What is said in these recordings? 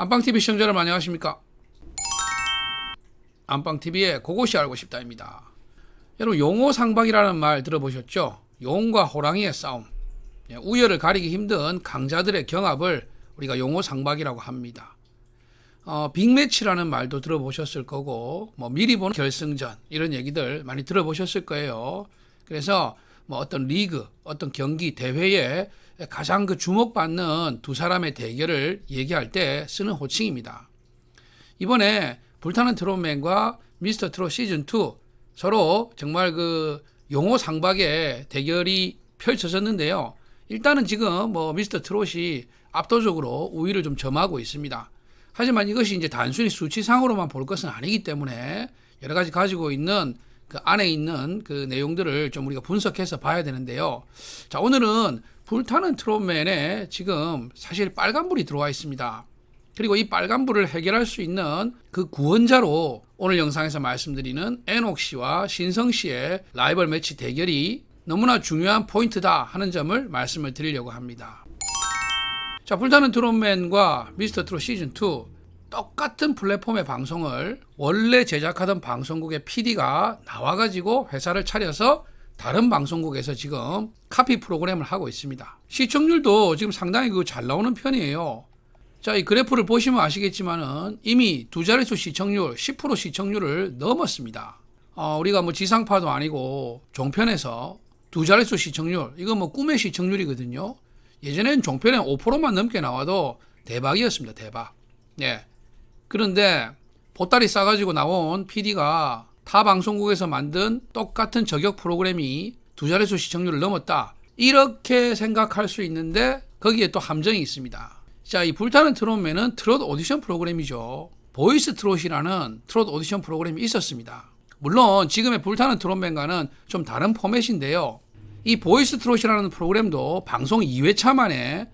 안방TV 시청자 여러분 안녕하십니까? 안방TV의 그것이 알고 싶다입니다. 여러분 용호상박이라는 말 들어보셨죠? 용과 호랑이의 싸움, 우열을 가리기 힘든 강자들의 경합을 우리가 용호상박이라고 합니다. 빅매치라는 말도 들어보셨을 거고 미리 보는 결승전 이런 얘기들 많이 들어보셨을 거예요. 그래서 어떤 리그, 어떤 경기, 대회에 가장 주목받는 두 사람의 대결을 얘기할 때 쓰는 호칭입니다. 이번에 불타는 트롯맨과 미스터 트롯 시즌2 서로 정말 용호상박의 대결이 펼쳐졌는데요. 일단은 지금 미스터 트롯이 압도적으로 우위를 좀 점하고 있습니다. 하지만 이것이 이제 단순히 수치상으로만 볼 것은 아니기 때문에 여러 가지 가지고 있는 그 안에 있는 그 내용들을 좀 우리가 분석해서 봐야 되는데요. 자, 오늘은 불타는 트롯맨에 지금 사실 빨간불이 들어와 있습니다. 그리고 이 빨간불을 해결할 수 있는 그 구원자로 오늘 영상에서 말씀드리는 에녹 씨와 신성 씨의 라이벌 매치 대결이 너무나 중요한 포인트다 하는 점을 말씀을 드리려고 합니다. 자, 불타는 트롯맨과 미스터 트롯 시즌2 똑같은 플랫폼의 방송을 원래 제작하던 방송국의 PD가 나와가지고 회사를 차려서 다른 방송국에서 지금 카피 프로그램을 하고 있습니다. 시청률도 지금 상당히 잘 나오는 편이에요. 자, 이 그래프를 보시면 아시겠지만은 이미 두 자릿수 시청률, 10% 시청률을 넘었습니다. 우리가 지상파도 아니고 종편에서 두 자릿수 시청률, 이거 꿈의 시청률이거든요. 예전엔 종편에 5%만 넘게 나와도 대박이었습니다. 대박. 예. 그런데 보따리 싸가지고 나온 PD가 타 방송국에서 만든 똑같은 저격 프로그램이 두 자릿수 시청률을 넘었다. 이렇게 생각할 수 있는데 거기에 또 함정이 있습니다. 자, 이 불타는 트롯맨은 트롯 오디션 프로그램이죠. 보이스 트롯이라는 트롯 오디션 프로그램이 있었습니다. 물론 지금의 불타는 트롯맨과는 좀 다른 포맷인데요. 이 보이스 트롯이라는 프로그램도 방송 2회차 만에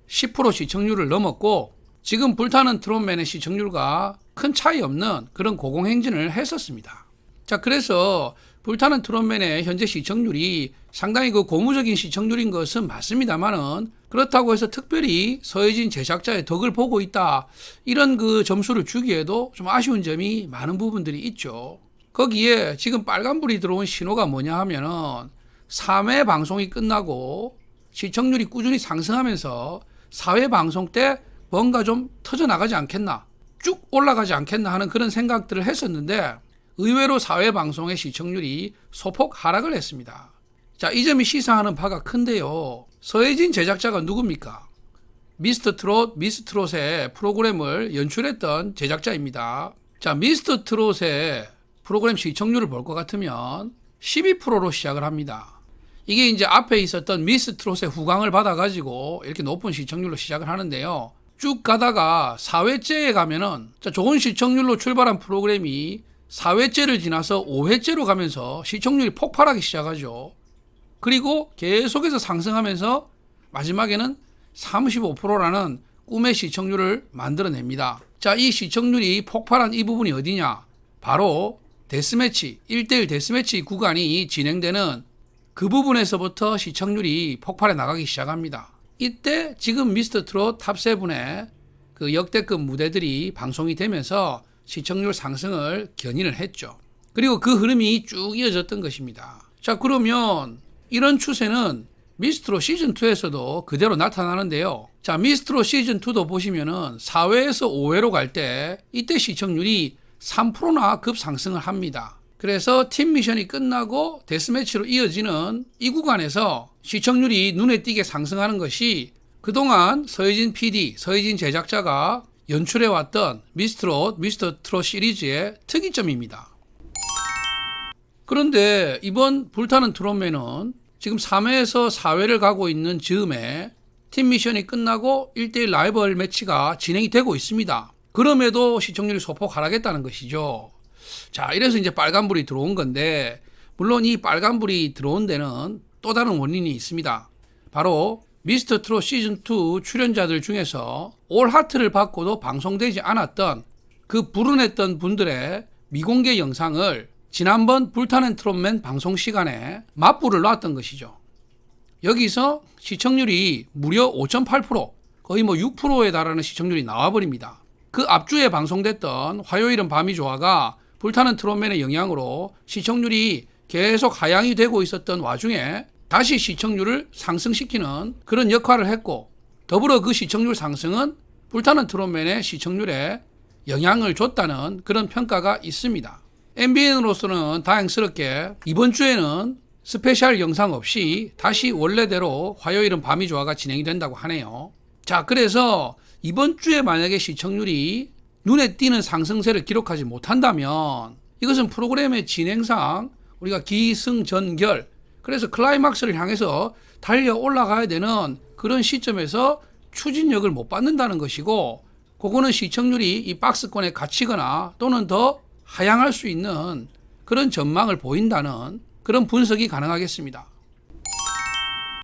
10% 시청률을 넘었고 지금 불타는 트롯맨의 시청률과 큰 차이 없는 그런 고공행진을 했었습니다. 자, 그래서 불타는 트롯맨의 현재 시청률이 상당히 고무적인 시청률인 것은 맞습니다만은 그렇다고 해서 특별히 서혜진 제작자의 덕을 보고 있다 이런 점수를 주기에도 좀 아쉬운 점이 많은 부분들이 있죠. 거기에 지금 빨간불이 들어온 신호가 뭐냐 하면은 3회 방송이 끝나고 시청률이 꾸준히 상승하면서 4회 방송 때 뭔가 좀 터져나가지 않겠나, 쭉 올라가지 않겠나 하는 그런 생각들을 했었는데 의외로 4회 방송의 시청률이 소폭 하락을 했습니다. 자, 이 점이 시사하는 바가 큰데요. 서혜진 제작자가 누굽니까? 미스터 트롯, 미스 트롯의 프로그램을 연출했던 제작자입니다. 자, 미스터 트롯의 프로그램 시청률을 볼 것 같으면 12%로 시작을 합니다. 이게 이제 앞에 있었던 미스 트롯의 후광을 받아가지고 이렇게 높은 시청률로 시작을 하는데요. 쭉 가다가 4회째에 가면은 좋은 시청률로 출발한 프로그램이 4회째를 지나서 5회째로 가면서 시청률이 폭발하기 시작하죠. 그리고 계속해서 상승하면서 마지막에는 35%라는 꿈의 시청률을 만들어냅니다. 자, 이 시청률이 폭발한 이 부분이 어디냐? 바로 데스매치, 1대1 데스매치 구간이 진행되는 그 부분에서부터 시청률이 폭발해 나가기 시작합니다. 이때 지금 미스터 트롯 탑7의 역대급 무대들이 방송이 되면서 시청률 상승을 견인을 했죠. 그리고 그 흐름이 쭉 이어졌던 것입니다. 자, 그러면 이런 추세는 미스트롯 시즌2에서도 그대로 나타나는데요. 자, 미스트롯 시즌2도 보시면은 4회에서 5회로 갈 때 이때 시청률이 3%나 급상승을 합니다. 그래서 팀 미션이 끝나고 데스매치로 이어지는 이 구간에서 시청률이 눈에 띄게 상승하는 것이 그동안 서혜진 PD, 서혜진 제작자가 연출해왔던 미스터 트롯 시리즈의 특이점입니다. 그런데 이번 불타는 트롯맨은 지금 3회에서 4회를 가고 있는 즈음에 팀 미션이 끝나고 1대1 라이벌 매치가 진행이 되고 있습니다. 그럼에도 시청률이 소폭 하락했다는 것이죠. 자, 이래서 이제 빨간불이 들어온 건데 물론 이 빨간불이 들어온 데는 또 다른 원인이 있습니다. 바로 미스터 트롯 시즌2 출연자들 중에서 올 하트를 받고도 방송되지 않았던 그 불운했던 분들의 미공개 영상을 지난번 불타는 트롯맨 방송 시간에 맞불을 놨던 것이죠. 여기서 시청률이 무려 5.8%, 거의 6%에 달하는 시청률이 나와버립니다. 그 앞주에 방송됐던 화요일은 밤이 좋아가 불타는 트롯맨의 영향으로 시청률이 계속 하향이 되고 있었던 와중에 다시 시청률을 상승시키는 그런 역할을 했고, 더불어 그 시청률 상승은 불타는 트롯맨의 시청률에 영향을 줬다는 그런 평가가 있습니다. MBN으로서는 다행스럽게 이번 주에는 스페셜 영상 없이 다시 원래대로 화요일은 밤이 좋아가 진행이 된다고 하네요. 자, 그래서 이번 주에 만약에 시청률이 눈에 띄는 상승세를 기록하지 못한다면 이것은 프로그램의 진행상 우리가 기승전결, 그래서 클라이막스를 향해서 달려 올라가야 되는 그런 시점에서 추진력을 못 받는다는 것이고, 그거는 시청률이 이 박스권에 갇히거나 또는 더 하향할 수 있는 그런 전망을 보인다는 그런 분석이 가능하겠습니다.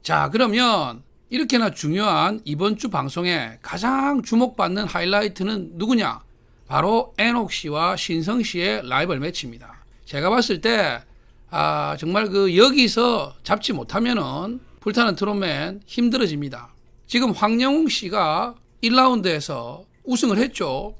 자, 그러면 이렇게나 중요한 이번 주 방송에 가장 주목받는 하이라이트는 누구냐? 바로 애녹 씨와 신성 씨의 라이벌 매치입니다. 제가 봤을 때 정말 여기서 잡지 못하면은 불타는 트롯맨 힘들어집니다. 지금 황영웅 씨가 1라운드에서 우승을 했죠.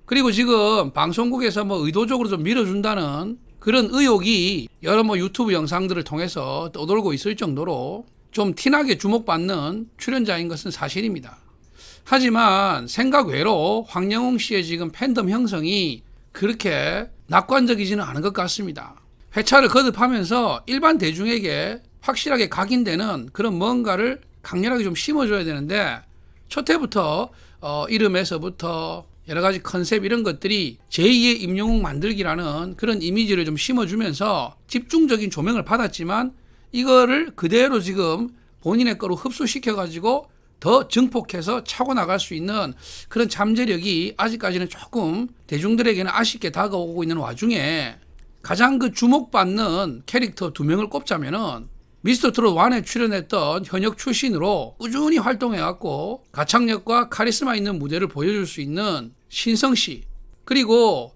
그리고 지금 방송국에서 의도적으로 좀 밀어준다는 그런 의혹이 여러 유튜브 영상들을 통해서 떠돌고 있을 정도로 좀 티나게 주목받는 출연자인 것은 사실입니다. 하지만 생각 외로 황영웅 씨의 지금 팬덤 형성이 그렇게 낙관적이지는 않은 것 같습니다. 회차를 거듭하면서 일반 대중에게 확실하게 각인되는 그런 뭔가를 강렬하게 좀 심어줘야 되는데, 첫 해부터 이름에서부터 여러 가지 컨셉 이런 것들이 제2의 임영웅 만들기라는 그런 이미지를 좀 심어주면서 집중적인 조명을 받았지만, 이거를 그대로 지금 본인의 거로 흡수시켜가지고 더 증폭해서 차고 나갈 수 있는 그런 잠재력이 아직까지는 조금 대중들에게는 아쉽게 다가오고 있는 와중에, 가장 주목받는 캐릭터 2명을 꼽자면은 미스터 트롯 1에 출연했던 현역 출신으로 꾸준히 활동해왔고 가창력과 카리스마 있는 무대를 보여줄 수 있는 신성 씨, 그리고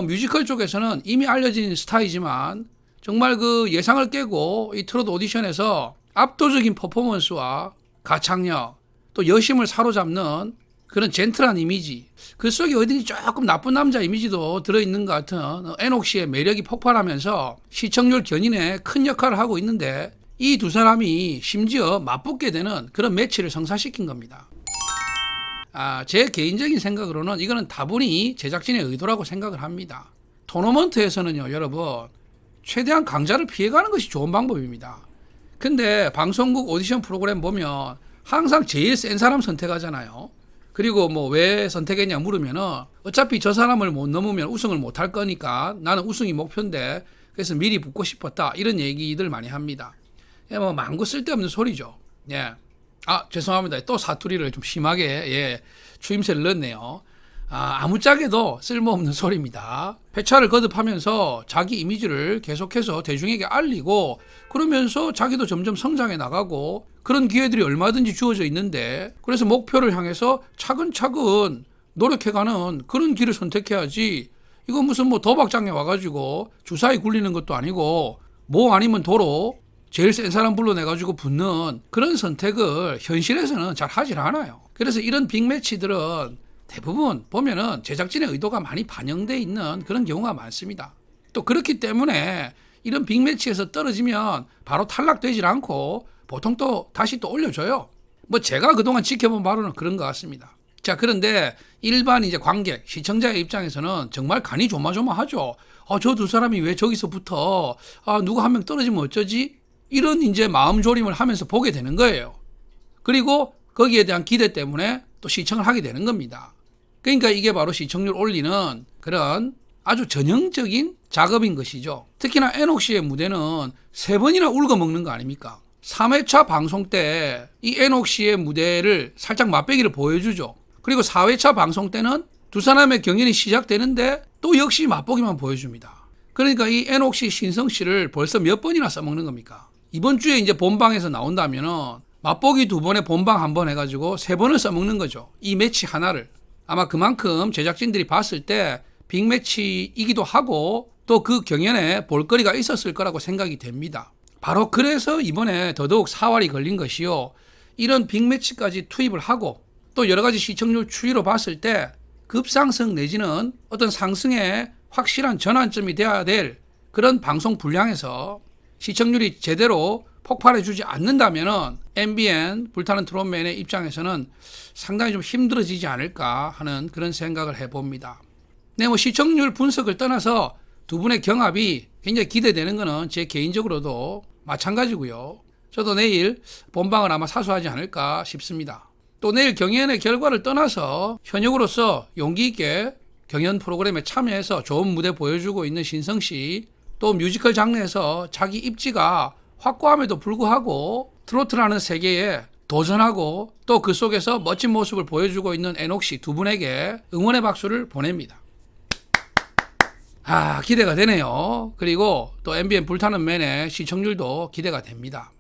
뮤지컬 쪽에서는 이미 알려진 스타이지만 정말 예상을 깨고 이 트롯 오디션에서 압도적인 퍼포먼스와 가창력, 또 여심을 사로잡는 그런 젠틀한 이미지, 그 속에 어딘지 조금 나쁜 남자 이미지도 들어있는 것 같은 애녹 씨의 매력이 폭발하면서 시청률 견인에 큰 역할을 하고 있는데, 이 두 사람이 심지어 맞붙게 되는 그런 매치를 성사시킨 겁니다. 제 개인적인 생각으로는 이거는 다분히 제작진의 의도라고 생각을 합니다. 토너먼트에서는요, 여러분, 최대한 강자를 피해가는 것이 좋은 방법입니다. 근데 방송국 오디션 프로그램 보면 항상 제일 센 사람 선택하잖아요. 그리고 왜 선택했냐 물으면은 어차피 저 사람을 못 넘으면 우승을 못 할 거니까 나는 우승이 목표인데 그래서 미리 붙고 싶었다, 이런 얘기들 많이 합니다. 망구 쓸데없는 소리죠. 예. 죄송합니다. 또 사투리를 좀 심하게 추임새를 넣었네요. 아무짝에도 쓸모없는 소리입니다. 회차를 거듭하면서 자기 이미지를 계속해서 대중에게 알리고, 그러면서 자기도 점점 성장해 나가고 그런 기회들이 얼마든지 주어져 있는데, 그래서 목표를 향해서 차근차근 노력해가는 그런 길을 선택해야지, 이거 무슨 도박장에 와가지고 주사위 굴리는 것도 아니고 아니면 도로 제일 센 사람 불러내가지고 붙는 그런 선택을 현실에서는 잘 하질 않아요. 그래서 이런 빅매치들은 대부분 보면은 제작진의 의도가 많이 반영되어 있는 그런 경우가 많습니다. 또 그렇기 때문에 이런 빅매치에서 떨어지면 바로 탈락되질 않고 보통 또 다시 또 올려줘요. 제가 그동안 지켜본 바로는 그런 것 같습니다. 자, 그런데 일반 관객, 시청자의 입장에서는 정말 간이 조마조마하죠. 저 두 사람이 왜 저기서 붙어? 누가 한 명 떨어지면 어쩌지? 이런 마음 졸임을 하면서 보게 되는 거예요. 그리고 거기에 대한 기대 때문에 또 시청을 하게 되는 겁니다. 그러니까 이게 바로 시청률 올리는 그런 아주 전형적인 작업인 것이죠. 특히나 애녹 씨의 무대는 3번이나 울거먹는 거 아닙니까? 3회차 방송 때 이 애녹 씨의 무대를 살짝 맛배기를 보여주죠. 그리고 4회차 방송 때는 두 사람의 경연이 시작되는데 또 역시 맛보기만 보여줍니다. 그러니까 이 애녹 씨, 신성 씨를 벌써 몇 번이나 써먹는 겁니까? 이번 주에 본방에서 나온다면은 맛보기 2번에 본방 1번 해가지고 3번을 써먹는 거죠. 이 매치 하나를. 아마 그만큼 제작진들이 봤을 때 빅매치이기도 하고 또 그 경연에 볼거리가 있었을 거라고 생각이 됩니다. 바로 그래서 이번에 더더욱 사활이 걸린 것이요. 이런 빅매치까지 투입을 하고 또 여러 가지 시청률 추이로 봤을 때 급상승 내지는 어떤 상승의 확실한 전환점이 돼야 될 그런 방송 분량에서 시청률이 제대로 폭발해주지 않는다면은 MBN 불타는 트롯맨의 입장에서는 상당히 좀 힘들어지지 않을까 하는 그런 생각을 해봅니다. 네, 뭐 시청률 분석을 떠나서 두 분의 경합이 굉장히 기대되는 것은 제 개인적으로도 마찬가지고요. 저도 내일 본방을 아마 사수하지 않을까 싶습니다. 또 내일 경연의 결과를 떠나서 현역으로서 용기 있게 경연 프로그램에 참여해서 좋은 무대 보여주고 있는 신성씨, 또 뮤지컬 장르에서 자기 입지가 확고함에도 불구하고 트로트라는 세계에 도전하고 또 그 속에서 멋진 모습을 보여주고 있는 애녹씨 두 분에게 응원의 박수를 보냅니다. 기대가 되네요. 그리고 또 MBN 불타는 맨의 시청률도 기대가 됩니다.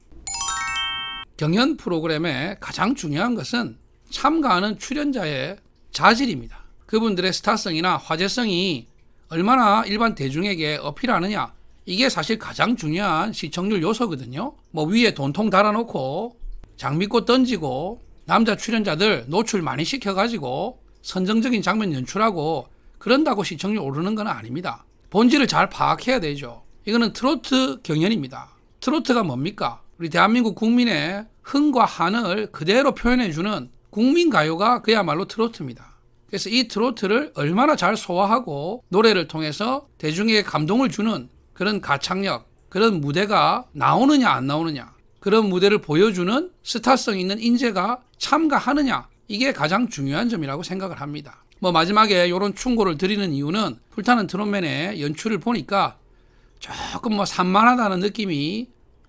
경연 프로그램의 가장 중요한 것은 참가하는 출연자의 자질입니다. 그분들의 스타성이나 화제성이 얼마나 일반 대중에게 어필하느냐, 이게 사실 가장 중요한 시청률 요소거든요. 뭐 위에 돈통 달아놓고 장미꽃 던지고 남자 출연자들 노출 많이 시켜가지고 선정적인 장면 연출하고 그런다고 시청률 오르는 건 아닙니다. 본질을 잘 파악해야 되죠. 이거는 트로트 경연입니다. 트로트가 뭡니까? 우리 대한민국 국민의 흥과 한을 그대로 표현해주는 국민가요가 그야말로 트로트입니다. 그래서 이 트로트를 얼마나 잘 소화하고 노래를 통해서 대중에게 감동을 주는 그런 가창력, 그런 무대가 나오느냐 안 나오느냐, 그런 무대를 보여주는 스타성 있는 인재가 참가하느냐, 이게 가장 중요한 점이라고 생각을 합니다. 뭐 마지막에 이런 충고를 드리는 이유는 불타는 트롯맨의 연출을 보니까 조금 뭐 산만하다는 느낌이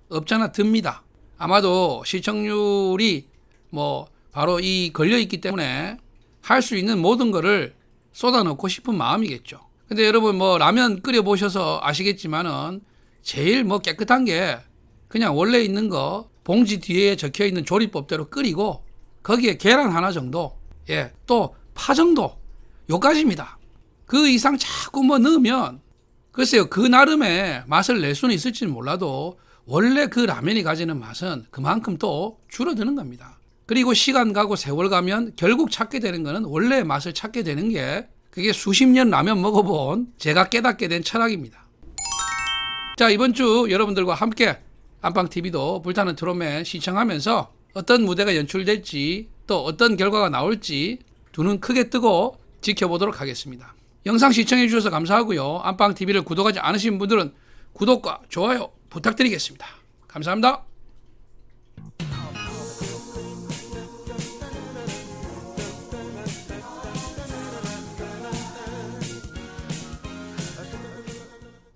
없잖아 듭니다. 아마도 시청률이 뭐 바로 이 걸려있기 때문에 할 수 있는 모든 거를 쏟아넣고 싶은 마음이겠죠. 근데 여러분 뭐 라면 끓여 보셔서 아시겠지만은 제일 뭐 깨끗한 게 그냥 원래 있는 거 봉지 뒤에 적혀 있는 조리법대로 끓이고 거기에 계란 하나 정도, 또 파 정도, 요까지입니다. 그 이상 자꾸 뭐 넣으면 글쎄요, 그 나름의 맛을 낼 수는 있을지는 몰라도 원래 그 라면이 가지는 맛은 그만큼 또 줄어드는 겁니다. 그리고 시간 가고 세월 가면 결국 찾게 되는 거는 원래의 맛을 찾게 되는 게 그게 수십 년 라면 먹어본 제가 깨닫게 된 철학입니다. 자, 이번 주 여러분들과 함께 안방TV도 불타는 트롯맨 시청하면서 어떤 무대가 연출될지 또 어떤 결과가 나올지 두 눈 크게 뜨고 지켜보도록 하겠습니다. 영상 시청해 주셔서 감사하고요. 안방TV를 구독하지 않으신 분들은 구독과 좋아요 부탁드리겠습니다. 감사합니다.